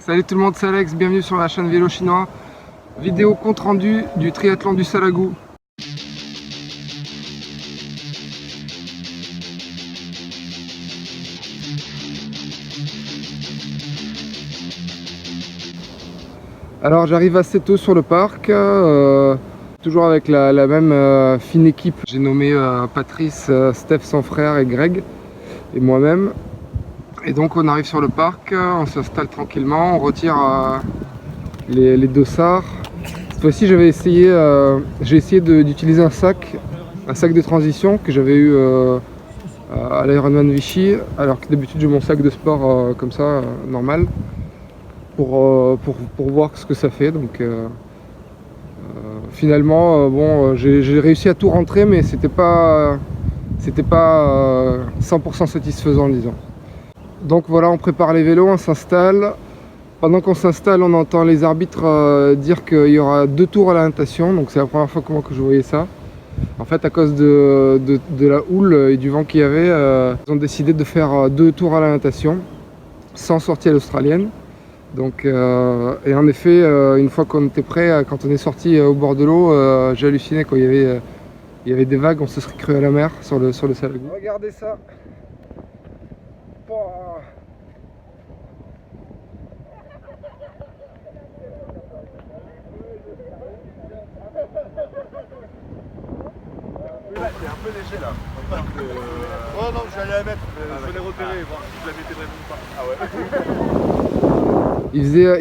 Salut tout le monde, c'est Alex, bienvenue sur la chaîne Vélo Chinois. Vidéo compte rendu du triathlon du Salagou. Alors j'arrive assez tôt sur le parc, toujours avec la même fine équipe. J'ai nommé Patrice, Steph son frère et Greg et moi-même. Et donc on arrive sur le parc, on s'installe tranquillement, on retire les dossards. Cette fois-ci j'ai essayé d'utiliser un sac de transition que j'avais eu à l'Ironman Vichy, alors que d'habitude j'ai mon sac de sport comme ça, normal, pour voir ce que ça fait. Donc finalement j'ai réussi à tout rentrer, mais c'était pas 100% satisfaisant, disons. Donc voilà, on prépare les vélos, on s'installe. Pendant qu'on s'installe, on entend les arbitres dire qu'il y aura 2 tours à la natation. Donc c'est la première fois que je voyais ça. En fait, à cause de la houle et du vent qu'il y avait, ils ont décidé de faire 2 tours à la natation sans sortie à l'australienne. Donc, et en effet, une fois qu'on était prêt, quand on est sorti au bord de l'eau, j'ai halluciné quand il y avait des vagues, on se serait cru à la mer sur le Salagou. Regardez ça. C'est un peu léger là. Oh non, je vais aller la mettre. Je vais les repérer, voir si je la mettais vraiment ou pas. Ah ouais.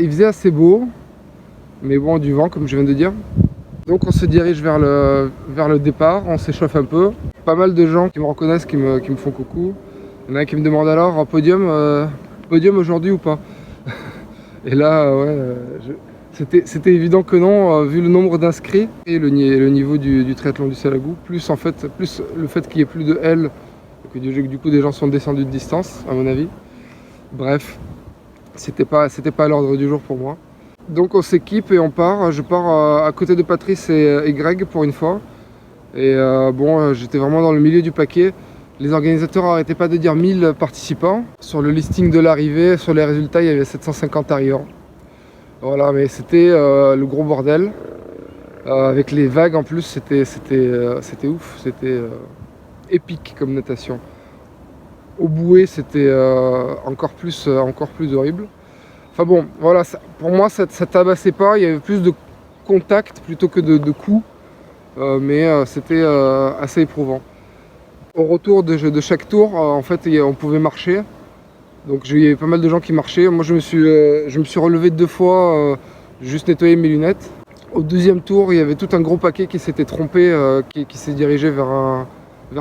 Il faisait assez beau, mais bon, du vent comme je viens de dire. Donc on se dirige vers le départ, on s'échauffe un peu. Pas mal de gens qui me reconnaissent, qui me font coucou. Il y en a qui me demandent alors, podium aujourd'hui ou pas? Et là, c'était évident que non, vu le nombre d'inscrits et le niveau du triathlon du Salagou, plus le fait qu'il y ait plus de L, que du coup des gens sont descendus de distance, à mon avis. Bref, c'était pas à l'ordre du jour pour moi. Donc on s'équipe et on part. Je pars à côté de Patrice et Greg pour une fois. Et j'étais vraiment dans le milieu du paquet. Les organisateurs n'arrêtaient pas de dire 1000 participants. Sur le listing de l'arrivée, sur les résultats, il y avait 750 arrivants. Voilà, mais c'était le gros bordel. Avec les vagues en plus, c'était ouf. C'était épique comme natation. Au bouée, c'était encore plus horrible. Enfin bon, voilà, pour moi, ça tabassait pas. Il y avait plus de contact plutôt que de coups. Mais c'était assez éprouvant. Au retour de chaque tour, en fait, on pouvait marcher. Donc il y avait pas mal de gens qui marchaient. Moi, je me suis relevé 2 fois, juste nettoyer mes lunettes. Au 2e tour, il y avait tout un gros paquet qui s'était trompé, qui s'est dirigé vers un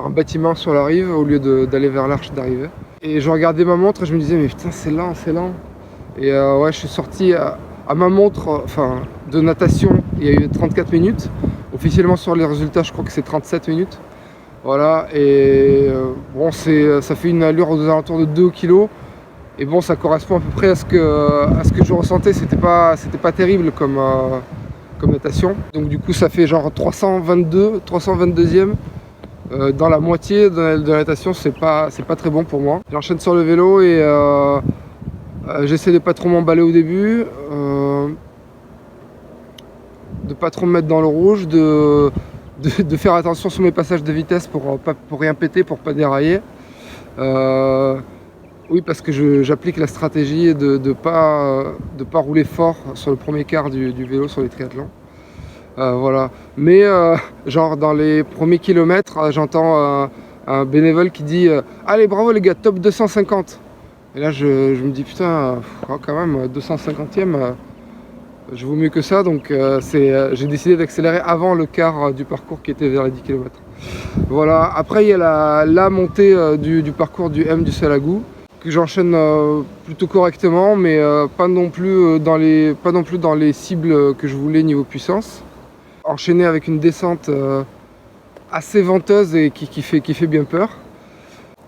bâtiment sur la rive au lieu d'aller vers l'arche d'arrivée. Et je regardais ma montre et je me disais, mais putain, c'est lent. Et je suis sorti à ma montre de natation, il y a eu 34 minutes. Officiellement sur les résultats, je crois que c'est 37 minutes. Voilà, et ça fait une allure aux alentours de 2 kg. Et bon, ça correspond à peu près à ce que je ressentais. C'était pas terrible comme natation. Donc du coup, ça fait genre 322e. Dans la moitié de la natation, c'est pas très bon pour moi. J'enchaîne sur le vélo et j'essaie de pas trop m'emballer au début. De pas trop me mettre dans le rouge, de faire attention sur mes passages de vitesse pour rien péter, pour pas dérailler. Oui, parce que j'applique la stratégie de pas rouler fort sur le premier quart du vélo sur les triathlons. Voilà. Mais genre dans les premiers kilomètres, j'entends un bénévole qui dit allez, bravo les gars, top 250. Et là je me dis putain, quand même 250e. Je vaux mieux que ça, donc j'ai décidé d'accélérer avant le quart du parcours qui était vers les 10 km. Voilà, après il y a la montée du parcours du M du Salagou, que j'enchaîne plutôt correctement, mais pas non plus dans les cibles que je voulais niveau puissance. Enchaîné avec une descente assez venteuse et qui fait bien peur.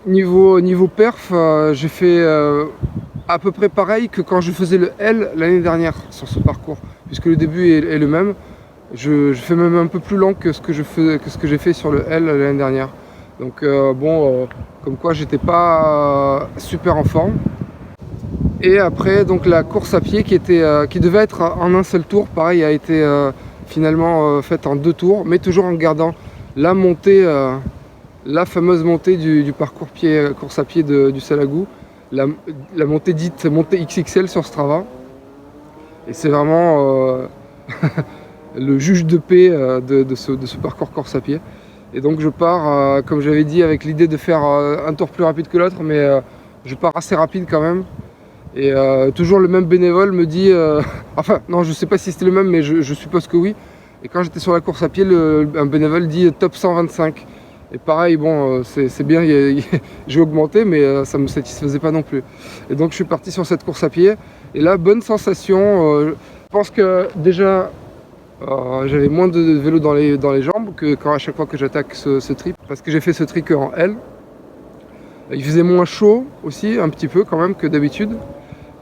Niveau perf, j'ai fait à peu près pareil que quand je faisais le L l'année dernière sur ce parcours, puisque le début est le même. Je fais même un peu plus lent que ce que j'ai fait sur le L l'année dernière. Donc comme quoi j'étais pas super en forme. Et après donc la course à pied qui devait être en un seul tour, pareil, a été finalement faite en 2 tours, mais toujours en gardant la montée, la fameuse montée du parcours course à pied du Salagou, la montée dite montée XXL sur Strava. Et c'est vraiment le juge de paix de ce parcours course à pied. Et donc je pars, comme j'avais dit, avec l'idée de faire un tour plus rapide que l'autre, mais je pars assez rapide quand même. Et toujours le même bénévole me dit, enfin non, je sais pas si c'était le même, mais je suppose que oui. Et quand j'étais sur la course à pied, un bénévole dit top 125. Et pareil, bon, c'est bien, j'ai augmenté, mais ça me satisfaisait pas non plus. Et donc je suis parti sur cette course à pied. Et là, bonne sensation. Je pense que déjà, j'avais moins de vélo dans les jambes que à chaque fois que j'attaque ce trip, parce que j'ai fait ce trip en L. Il faisait moins chaud aussi, un petit peu quand même que d'habitude,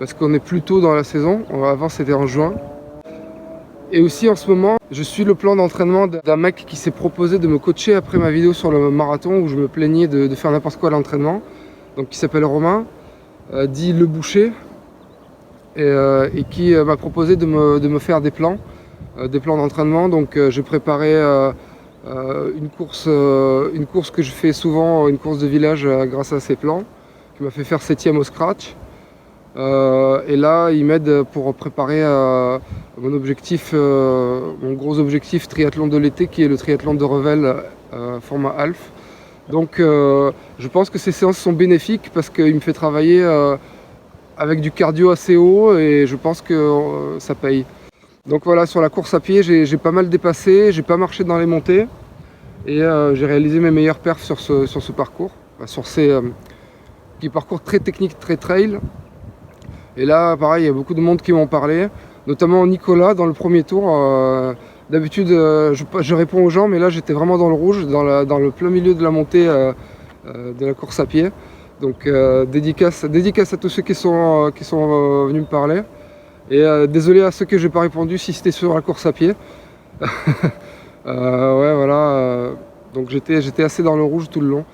parce qu'on est plus tôt dans la saison. Avant, c'était en juin. Et aussi en ce moment, je suis le plan d'entraînement d'un mec qui s'est proposé de me coacher après ma vidéo sur le marathon où je me plaignais de faire n'importe quoi à l'entraînement. Donc qui s'appelle Romain, dit Le Boucher, et qui m'a proposé de me faire des plans d'entraînement. Donc j'ai préparé une course que je fais souvent, une course de village grâce à ces plans, qui m'a fait faire 7e au scratch. Et là, il m'aide pour préparer mon objectif, mon gros objectif triathlon de l'été, qui est le triathlon de Revel format half. Donc je pense que ces séances sont bénéfiques parce qu'il me fait travailler avec du cardio assez haut et je pense que ça paye. Donc voilà, sur la course à pied, j'ai pas mal dépassé, j'ai pas marché dans les montées et j'ai réalisé mes meilleures perfs sur ce parcours, sur ces petits parcours très techniques, très trail. Et là, pareil, il y a beaucoup de monde qui m'ont parlé, notamment Nicolas dans le premier tour. D'habitude, je réponds aux gens, mais là, j'étais vraiment dans le rouge, dans le plein milieu de la montée de la course à pied. Donc, dédicace à tous ceux qui sont venus me parler. Et désolé à ceux que j'ai pas répondu si c'était sur la course à pied. Ouais, voilà. Donc, j'étais assez dans le rouge tout le long.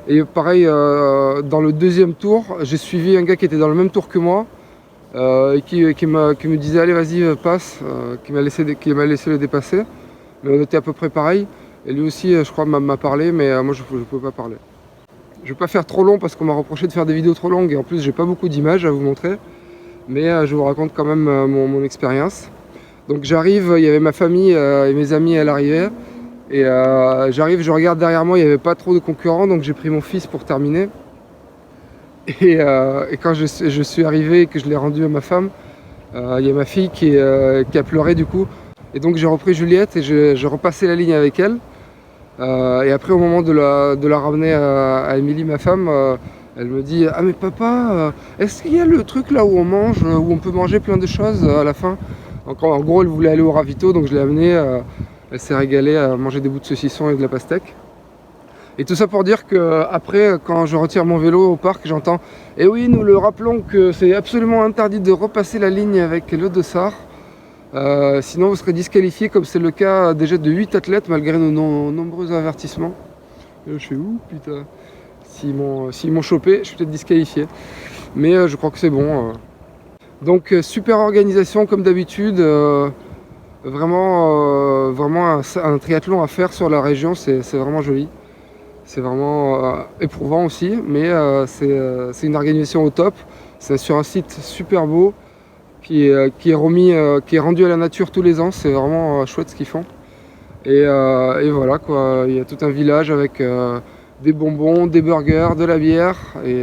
Et pareil, dans le deuxième tour, j'ai suivi un gars qui était dans le même tour que moi. Et qui me disait allez vas-y passe, qui m'a laissé le dépasser, mais on était à peu près pareil, et lui aussi je crois m'a parlé, mais moi je ne peux pas parler. Je ne vais pas faire trop long parce qu'on m'a reproché de faire des vidéos trop longues et en plus j'ai pas beaucoup d'images à vous montrer, mais je vous raconte quand même mon expérience. Donc j'arrive, il y avait ma famille et mes amis à l'arrivée, et j'arrive, je regarde derrière moi, il n'y avait pas trop de concurrents, donc j'ai pris mon fils pour terminer. Et quand je suis arrivé et que je l'ai rendu à ma femme, il y a ma fille qui a pleuré du coup. Et donc j'ai repris Juliette et je repassais la ligne avec elle. Et après au moment de la ramener à Émilie, ma femme, elle me dit « Ah mais papa, est-ce qu'il y a le truc là où on mange, où on peut manger plein de choses à la fin ?» Donc en gros elle voulait aller au ravito, donc je l'ai amenée, elle s'est régalée à manger des bouts de saucisson et de la pastèque. Et tout ça pour dire que après, quand je retire mon vélo au parc, j'entends « Eh oui, nous le rappelons que c'est absolument interdit de repasser la ligne avec le dossard. Sinon vous serez disqualifié, comme c'est le cas déjà de 8 athlètes malgré nos nombreux avertissements. » Je fais « Ouh, putain, s'ils m'ont chopé, je suis peut-être disqualifié. » Mais je crois que c'est bon. Donc super organisation comme d'habitude. Vraiment un triathlon à faire sur la région, c'est vraiment joli. C'est vraiment éprouvant aussi, mais c'est une organisation au top. C'est sur un site super beau qui est rendu à la nature tous les ans. C'est vraiment chouette ce qu'ils font. Et voilà quoi, il y a tout un village avec des bonbons, des burgers, de la bière. Et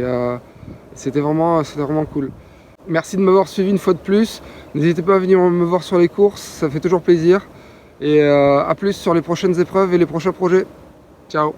c'était vraiment cool. Merci de m'avoir suivi une fois de plus. N'hésitez pas à venir me voir sur les courses, ça fait toujours plaisir. Et à plus sur les prochaines épreuves et les prochains projets. Ciao!